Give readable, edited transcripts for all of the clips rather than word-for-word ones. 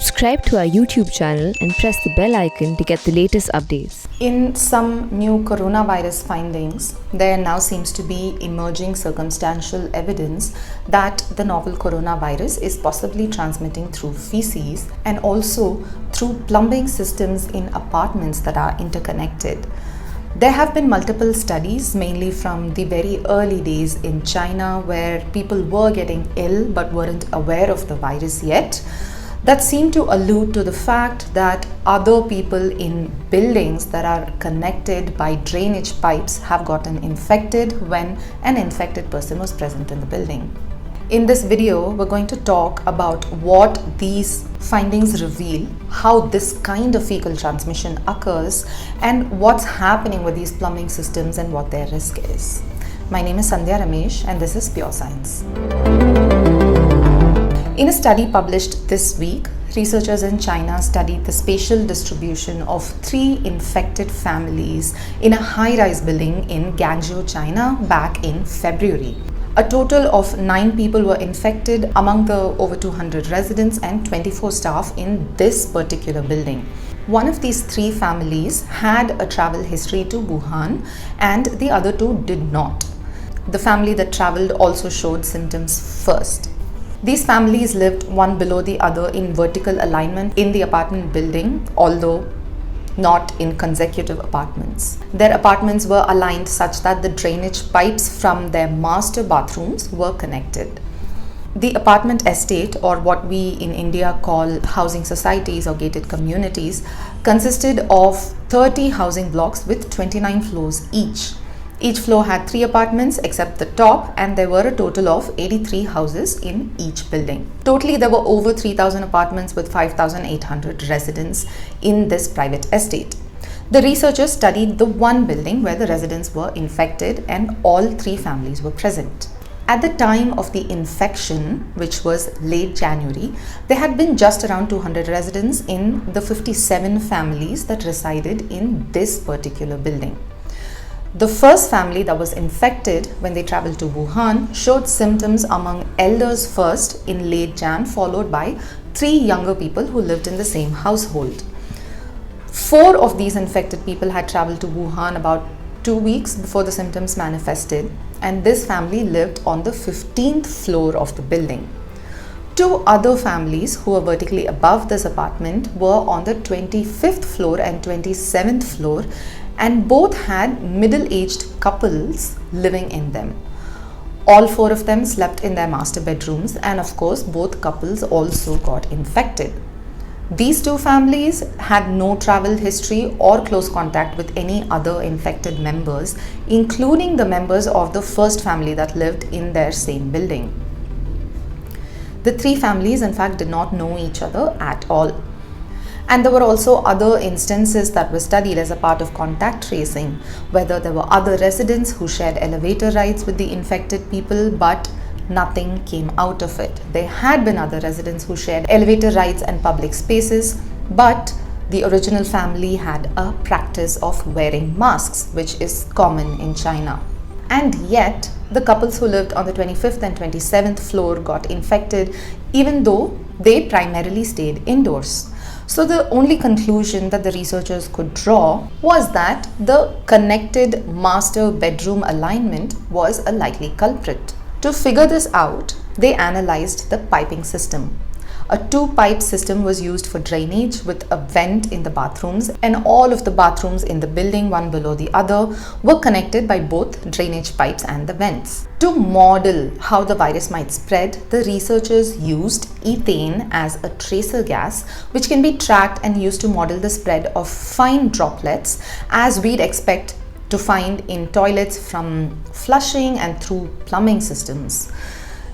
Subscribe to our YouTube channel and press the bell icon to get the latest updates. In some new coronavirus findings, there now seems to be emerging circumstantial evidence that the novel coronavirus is possibly transmitting through feces and also through plumbing systems in apartments that are interconnected. There have been multiple studies, mainly from the very early days in China, where people were getting ill but weren't aware of the virus yet, that seem to allude to the fact that other people in buildings that are connected by drainage pipes have gotten infected when an infected person was present in the building. In this video, we're going to talk about what these findings reveal, how this kind of fecal transmission occurs, and what's happening with these plumbing systems and what their risk is. My name is Sandhya Ramesh and this is Pure Science. In a study published this week, researchers in China studied the spatial distribution of 3 infected families in a high-rise building in Guangzhou, China back in February. A total of 9 people were infected among the over 200 residents and 24 staff in this particular building. One of these 3 families had a travel history to Wuhan and the other 2 did not. The family that traveled also showed symptoms first. These families lived one below the other in vertical alignment in the apartment building, although not in consecutive apartments. Their apartments were aligned such that the drainage pipes from their master bathrooms were connected. The apartment estate, or what we in India call housing societies or gated communities, consisted of 30 housing blocks with 29 floors each. Each floor had 3 apartments except the top, and there were a total of 83 houses in each building. Totally, there were over 3,000 apartments with 5,800 residents in this private estate. The researchers studied the one building where the residents were infected and all 3 families were present. At the time of the infection, which was late January, there had been just around 200 residents in the 57 families that resided in this particular building. The first family that was infected when they traveled to Wuhan showed symptoms among elders first in late Jan, followed by 3 younger people who lived in the same household. 4 of these infected people had traveled to Wuhan about 2 weeks before the symptoms manifested, and this family lived on the 15th floor of the building. 2 other families who were vertically above this apartment were on the 25th floor and 27th floor, and both had middle-aged couples living in them. All 4 of them slept in their master bedrooms, and of course both couples also got infected. These 2 families had no travel history or close contact with any other infected members, including the members of the first family that lived in their same building. The 3 families in fact did not know each other at all. And there were also other instances that were studied as a part of contact tracing, whether there were other residents who shared elevator rides with the infected people, but nothing came out of it. There had been other residents who shared elevator rides and public spaces, but the original family had a practice of wearing masks, which is common in China. And yet, the couples who lived on the 25th and 27th floor got infected, even though they primarily stayed indoors. So the only conclusion that the researchers could draw was that the connected master bedroom alignment was a likely culprit. To figure this out, they analyzed the piping system. A 2-pipe system was used for drainage with a vent in the bathrooms, and all of the bathrooms in the building, one below the other, were connected by both drainage pipes and the vents. To model how the virus might spread, the researchers used ethane as a tracer gas, which can be tracked and used to model the spread of fine droplets as we'd expect to find in toilets from flushing and through plumbing systems.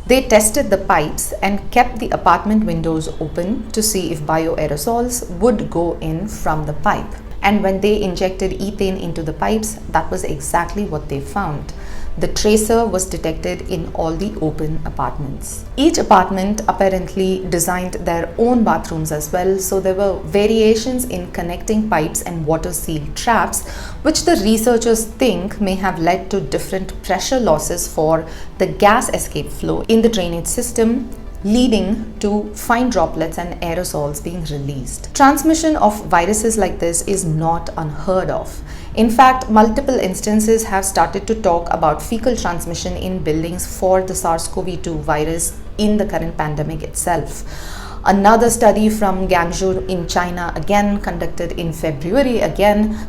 They tested the pipes and kept the apartment windows open to see if bioaerosols would go in from the pipe. And when they injected ethane into the pipes, that was exactly what they found. The tracer was detected in all the open apartments. Each apartment apparently designed their own bathrooms as well, so there were variations in connecting pipes and water seal traps, which the researchers think may have led to different pressure losses for the gas escape flow in the drainage system leading to fine droplets and aerosols being released. Transmission of viruses like this is not unheard of. In fact, multiple instances have started to talk about fecal transmission in buildings for the SARS-CoV-2 virus in the current pandemic itself. Another study from Guangzhou in China, again conducted in February,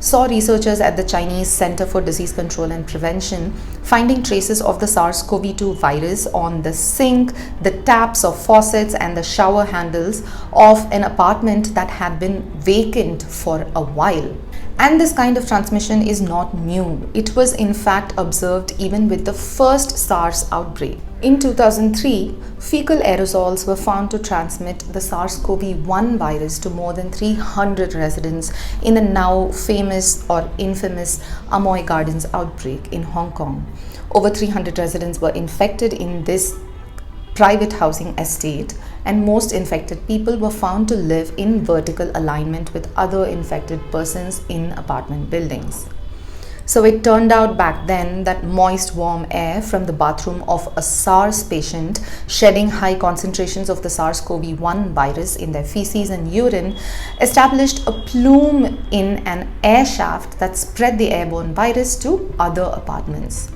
saw researchers at the Chinese Center for Disease Control and Prevention finding traces of the SARS-CoV-2 virus on the sink, the taps of faucets and the shower handles of an apartment that had been vacant for a while. And this kind of transmission is not new. It was in fact observed even with the first SARS outbreak. In 2003, fecal aerosols were found to transmit the SARS-CoV-1 virus to more than 300 residents in the now famous or infamous Amoy Gardens outbreak in Hong Kong. Over 300 residents were infected in this private housing estate, and most infected people were found to live in vertical alignment with other infected persons in apartment buildings. So it turned out back then that moist, warm air from the bathroom of a SARS patient shedding high concentrations of the SARS-CoV-1 virus in their feces and urine established a plume in an air shaft that spread the airborne virus to other apartments.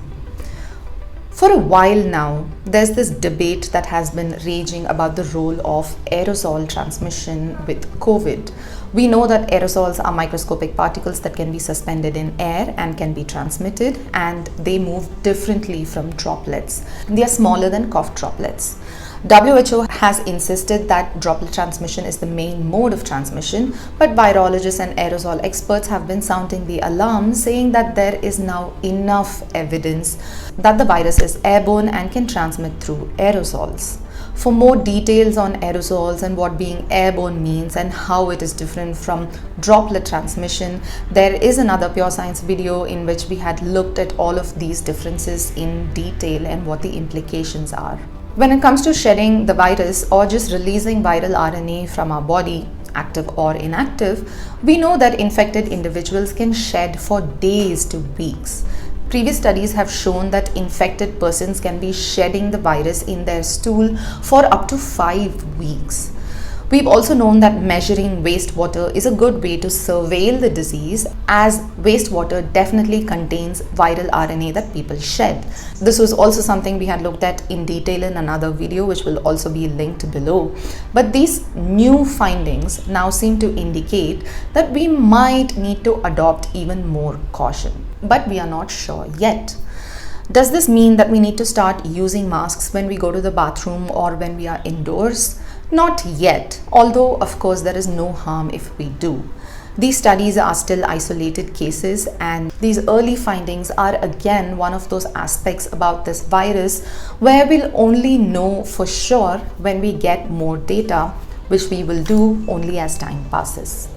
For a while now, there's this debate that has been raging about the role of aerosol transmission with COVID. We know that aerosols are microscopic particles that can be suspended in air and can be transmitted, and they move differently from droplets. They are smaller than cough droplets. WHO has insisted that droplet transmission is the main mode of transmission, but virologists and aerosol experts have been sounding the alarm, saying that there is now enough evidence that the virus is airborne and can transmit through aerosols. For more details on aerosols and what being airborne means and how it is different from droplet transmission, there is another Pure Science video in which we had looked at all of these differences in detail and what the implications are. When it comes to shedding the virus or just releasing viral RNA from our body, active or inactive, we know that infected individuals can shed for days to weeks. Previous studies have shown that infected persons can be shedding the virus in their stool for up to 5 weeks. We've also known that measuring wastewater is a good way to surveil the disease, as wastewater definitely contains viral RNA that people shed. This was also something we had looked at in detail in another video, which will also be linked below. But these new findings now seem to indicate that we might need to adopt even more caution, but we are not sure yet. Does this mean that we need to start using masks when we go to the bathroom or when we are indoors? Not yet, although of course there is no harm if we do. These studies are still isolated cases, and these early findings are again one of those aspects about this virus where we'll only know for sure when we get more data, which we will do only as time passes.